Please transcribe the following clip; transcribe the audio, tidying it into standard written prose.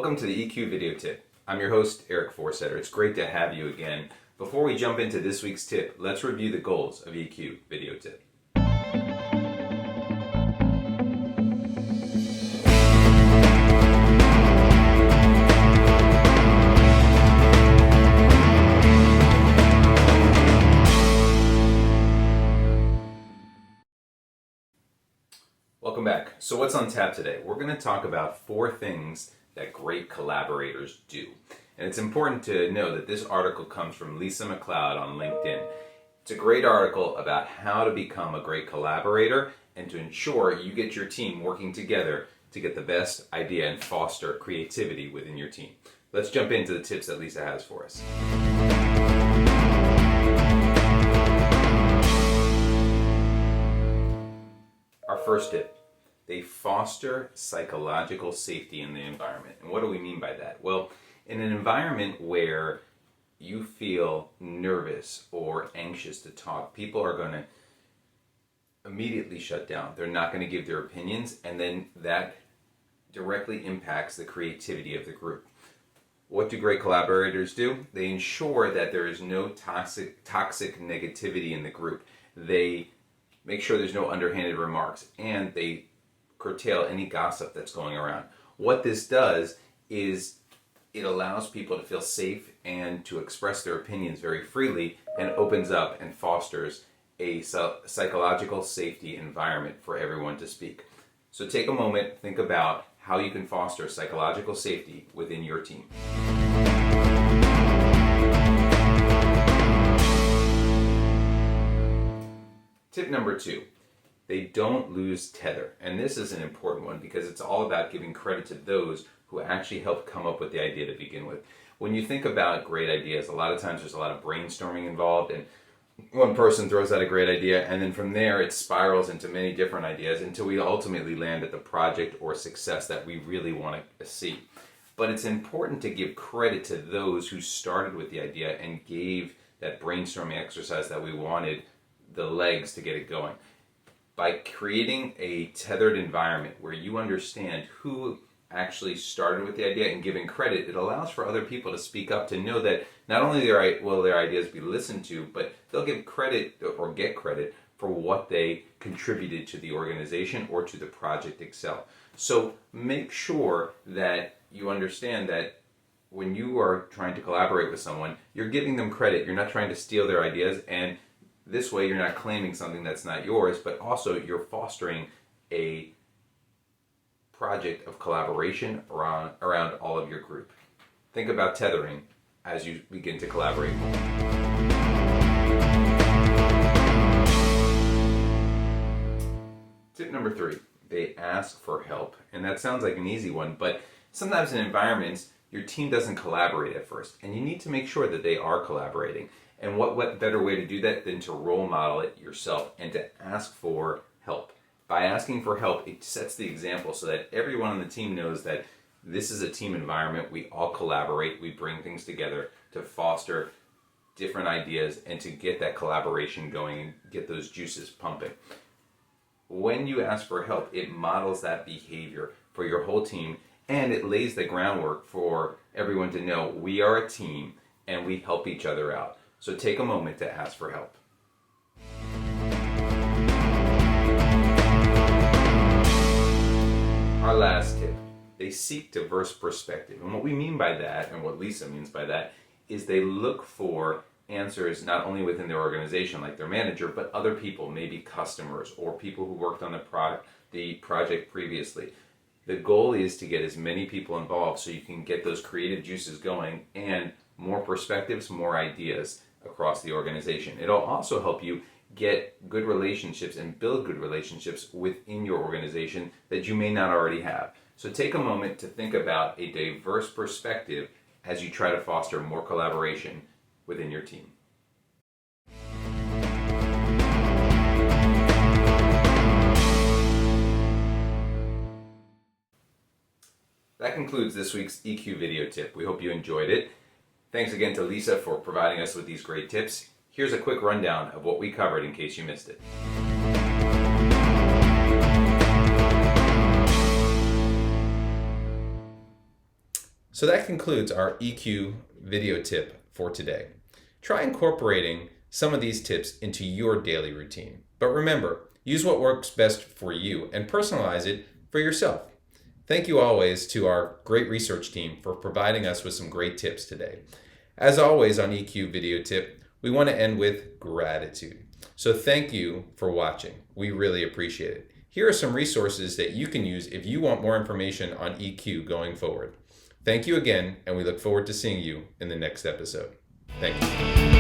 Welcome to the EQ video tip. I'm your host, Eric Forsetter. It's great to have you again. Before we jump into this week's tip, let's review the goals of EQ video tip. Welcome back. So what's on tap today? We're going to talk about 4 things that great collaborators do. And it's important to know that this article comes from Lisa McLeod on LinkedIn. It's a great article about how to become a great collaborator and to ensure you get your team working together to get the best idea and foster creativity within your team. Let's jump into the tips that Lisa has for us. Our first tip. They foster psychological safety in the environment. And what do we mean by that? Well, in an environment where you feel nervous or anxious to talk, people are going to immediately shut down. They're not going to give their opinions, and then that directly impacts the creativity of the group. What do great collaborators do? They ensure that there is no toxic negativity in the group. They make sure there's no underhanded remarks, and they curtail any gossip that's going around. What this does is it allows people to feel safe and to express their opinions very freely, and opens up and fosters a psychological safety environment for everyone to speak. So take a moment, think about how you can foster psychological safety within your team. Tip number 2. They don't lose tether. And this is an important one because it's all about giving credit to those who actually helped come up with the idea to begin with. When you think about great ideas, a lot of times there's a lot of brainstorming involved, and one person throws out a great idea, and then from there it spirals into many different ideas until we ultimately land at the project or success that we really want to see. But it's important to give credit to those who started with the idea and gave that brainstorming exercise that we wanted the legs to get it going. By creating a tethered environment where you understand who actually started with the idea and giving credit, it allows for other people to speak up, to know that not only will their ideas be listened to, but they'll give credit or get credit for what they contributed to the organization or to the project itself. So make sure that you understand that when you are trying to collaborate with someone, you're giving them credit. You're not trying to steal their ideas, and this way you're not claiming something that's not yours, but also you're fostering a project of collaboration around all of your group. Think about tethering as you begin to collaborate more. Tip number 3, they ask for help. And that sounds like an easy one, but sometimes in environments, your team doesn't collaborate at first, and you need to make sure that they are collaborating. And what better way to do that than to role model it yourself and to ask for help. By asking for help, it sets the example so that everyone on the team knows that this is a team environment. We all collaborate. We bring things together to foster different ideas and to get that collaboration going and get those juices pumping. When you ask for help, it models that behavior for your whole team, and it lays the groundwork for everyone to know we are a team and we help each other out. So take a moment to ask for help. Our last tip, they seek diverse perspective. And what we mean by that, and what Lisa means by that, is they look for answers not only within their organization, like their manager, but other people, maybe customers or people who worked on the project previously. The goal is to get as many people involved so you can get those creative juices going and more perspectives, more ideas across the organization. It'll also help you get good relationships and build good relationships within your organization that you may not already have. So take a moment to think about a diverse perspective as you try to foster more collaboration within your team. That concludes this week's EQ video tip. We hope you enjoyed it. Thanks again to Lisa for providing us with these great tips. Here's a quick rundown of what we covered in case you missed it. So that concludes our EQ video tip for today. Try incorporating some of these tips into your daily routine. But remember, use what works best for you and personalize it for yourself. Thank you always to our great research team for providing us with some great tips today. As always on EQ Video Tip, we want to end with gratitude. So thank you for watching. We really appreciate it. Here are some resources that you can use if you want more information on EQ going forward. Thank you again, and we look forward to seeing you in the next episode. Thank you.